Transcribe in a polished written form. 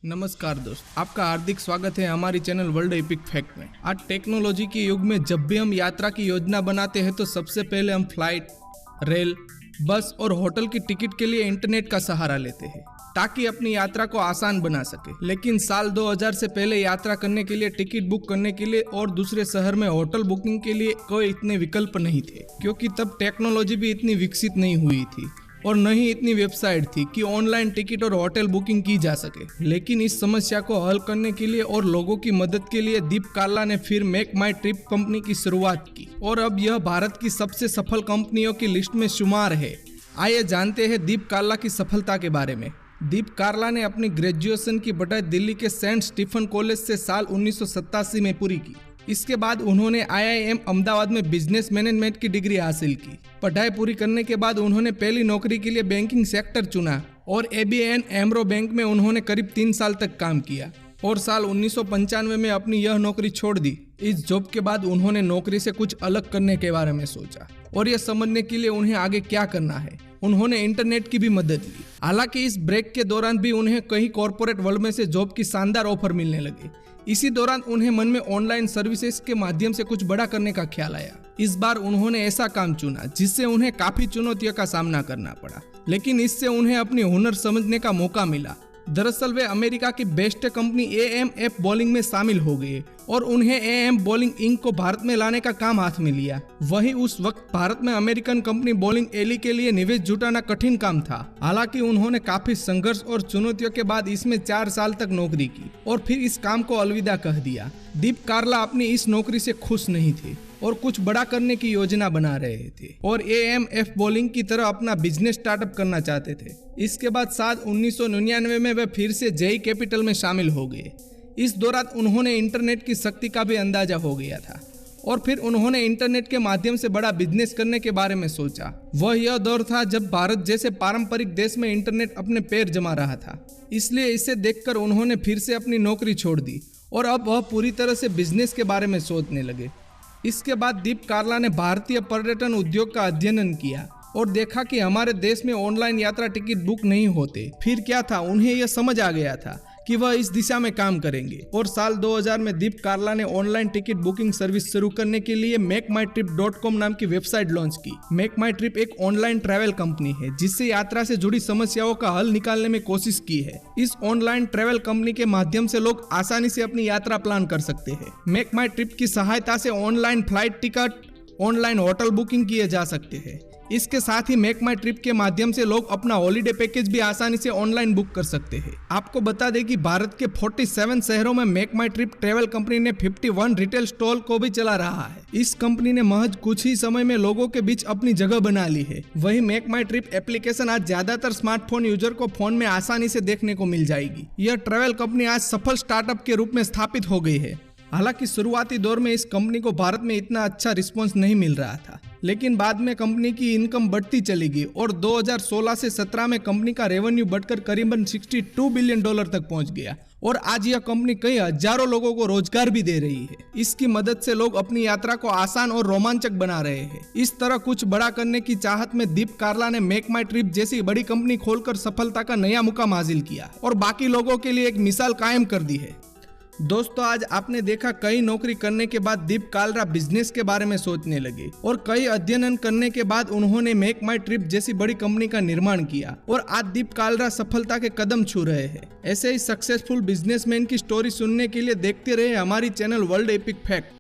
नमस्कार दोस्त, आपका हार्दिक स्वागत है हमारी चैनल वर्ल्ड एपिक फैक्ट में। आज टेक्नोलॉजी के युग में जब भी हम यात्रा की योजना बनाते हैं तो सबसे पहले हम फ्लाइट, रेल, बस और होटल की टिकट के लिए इंटरनेट का सहारा लेते हैं ताकि अपनी यात्रा को आसान बना सके। लेकिन साल 2000 से पहले यात्रा करने के लिए, टिकट बुक करने के लिए और दूसरे शहर में होटल बुकिंग के लिए कोई इतने विकल्प नहीं थे, क्योंकि तब टेक्नोलॉजी भी इतनी विकसित नहीं हुई थी और न ही इतनी वेबसाइट थी कि ऑनलाइन टिकट और होटल बुकिंग की जा सके। लेकिन इस समस्या को हल करने के लिए और लोगों की मदद के लिए दीप कार्ला ने फिर मेक माई ट्रिप कंपनी की शुरुआत की और अब यह भारत की सबसे सफल कंपनियों की लिस्ट में शुमार है। आइए जानते हैं दीप कार्ला की सफलता के बारे में। दीप कार्ला ने अपनी ग्रेजुएशन की पढ़ाई दिल्ली के सेंट स्टीफन कॉलेज से साल 1987 में पूरी की। इसके बाद उन्होंने IIM अहमदाबाद में बिजनेस मैनेजमेंट की डिग्री हासिल की। पढ़ाई पूरी करने के बाद उन्होंने पहली नौकरी के लिए बैंकिंग सेक्टर चुना और ABN AMRO बैंक में उन्होंने करीब 3 साल तक काम किया और साल 1995 में अपनी यह नौकरी छोड़ दी। इस जॉब के बाद उन्होंने नौकरी से कुछ अलग करने के बारे में सोचा और यह समझने के लिए उन्हें आगे क्या करना है, उन्होंने इंटरनेट की भी मदद ली। हालांकि इस ब्रेक के दौरान भी उन्हें कई कॉर्पोरेट वर्ल्ड में से जॉब की शानदार ऑफर मिलने लगे। इसी दौरान उन्हें मन में ऑनलाइन सर्विसेज के माध्यम से कुछ बड़ा करने का ख्याल आया। इस बार उन्होंने ऐसा काम चुना जिससे उन्हें काफी चुनौतियों का सामना करना पड़ा, लेकिन इससे उन्हें अपनी हुनर समझने का मौका मिला। दरअसल वे अमेरिका की बेस्ट कंपनी AMF बॉलिंग में शामिल हो गए और उन्हें AM बॉलिंग इंक को भारत में लाने का काम हाथ में लिया। वहीं उस वक्त भारत में अमेरिकन कंपनी बॉलिंग एली के लिए निवेश जुटाना कठिन काम था। हालांकि उन्होंने काफी संघर्ष और चुनौतियों के बाद इसमें 4 साल तक नौकरी की और फिर इस काम को अलविदा कह दिया। दीप कार्ला अपनी इस नौकरी से खुश नहीं थे और कुछ बड़ा करने की योजना बना रहे थे और AMF बॉलिंग की तरह अपना बिजनेस स्टार्टअप करना चाहते थे। इसके बाद साल 1999 में वे फिर से JE कैपिटल में शामिल हो गए। इस दौरान उन्होंने इंटरनेट की शक्ति का भी अंदाजा हो गया था और फिर उन्होंने इंटरनेट के माध्यम से बड़ा बिजनेस करने के बारे में सोचा। वह यह दौर था जब भारत जैसे पारंपरिक देश में इंटरनेट अपने पैर जमा रहा था, इसलिए इसे देखकर उन्होंने फिर से अपनी नौकरी छोड़ दी और अब वह पूरी तरह से बिजनेस के बारे में सोचने लगे। इसके बाद दीप कार्ला ने भारतीय पर्यटन उद्योग का अध्ययन किया और देखा कि हमारे देश में ऑनलाइन यात्रा टिकट बुक नहीं होते। फिर क्या था, उन्हें यह समझ आ गया था कि वह इस दिशा में काम करेंगे और साल 2000 में दीप कार्ला ने ऑनलाइन टिकट बुकिंग सर्विस शुरू करने के लिए makemytrip.com नाम की वेबसाइट लॉन्च की। मेक माई ट्रिप एक ऑनलाइन ट्रैवल कंपनी है जिससे यात्रा से जुड़ी समस्याओं का हल निकालने में कोशिश की है। इस ऑनलाइन ट्रैवल कंपनी के माध्यम से लोग आसानी से अपनी यात्रा प्लान कर सकते हैं। मेक माई ट्रिप की सहायता से online flight ticket, online hotel booking किए जा सकते हैं। इसके साथ ही मेक माई ट्रिप के माध्यम से लोग अपना हॉलिडे पैकेज भी आसानी से ऑनलाइन बुक कर सकते हैं। आपको बता दें कि भारत के 47 शहरों में मेक माई ट्रिप ट्रैवल कंपनी ने 51 रिटेल स्टॉल को भी चला रहा है। इस कंपनी ने महज कुछ ही समय में लोगों के बीच अपनी जगह बना ली है। वही मेक माई ट्रिप एप्लीकेशन आज ज्यादातर स्मार्टफोन यूजर को फोन में आसानी से देखने को मिल जाएगी। यह ट्रैवल कंपनी आज सफल स्टार्टअप के रूप में स्थापित हो गई है। हालांकि शुरुआती दौर में इस कंपनी को भारत में इतना अच्छा रिस्पॉन्स नहीं मिल रहा था, लेकिन बाद में कंपनी की इनकम बढ़ती चली गई और 2016 से 17 में कंपनी का रेवेन्यू बढ़कर करीबन $62 बिलियन तक पहुंच गया और आज यह कंपनी कई हजारों लोगों को रोजगार भी दे रही है। इसकी मदद से लोग अपनी यात्रा को आसान और रोमांचक बना रहे हैं। इस तरह कुछ बड़ा करने की चाहत में दीप कार्ला ने मेक माई ट्रिप जैसी बड़ी कंपनी खोलकर सफलता का नया मुकाम हासिल किया और बाकी लोगों के लिए एक मिसाल कायम कर दी है। दोस्तों, आज आपने देखा कई नौकरी करने के बाद दीप कार्ला बिजनेस के बारे में सोचने लगे और कई अध्ययन करने के बाद उन्होंने मेक माई ट्रिप जैसी बड़ी कंपनी का निर्माण किया और आज दीप कार्ला सफलता के कदम छू रहे हैं। ऐसे ही सक्सेसफुल बिजनेसमैन की स्टोरी सुनने के लिए देखते रहे हमारी चैनल वर्ल्ड एपिक फैक्ट।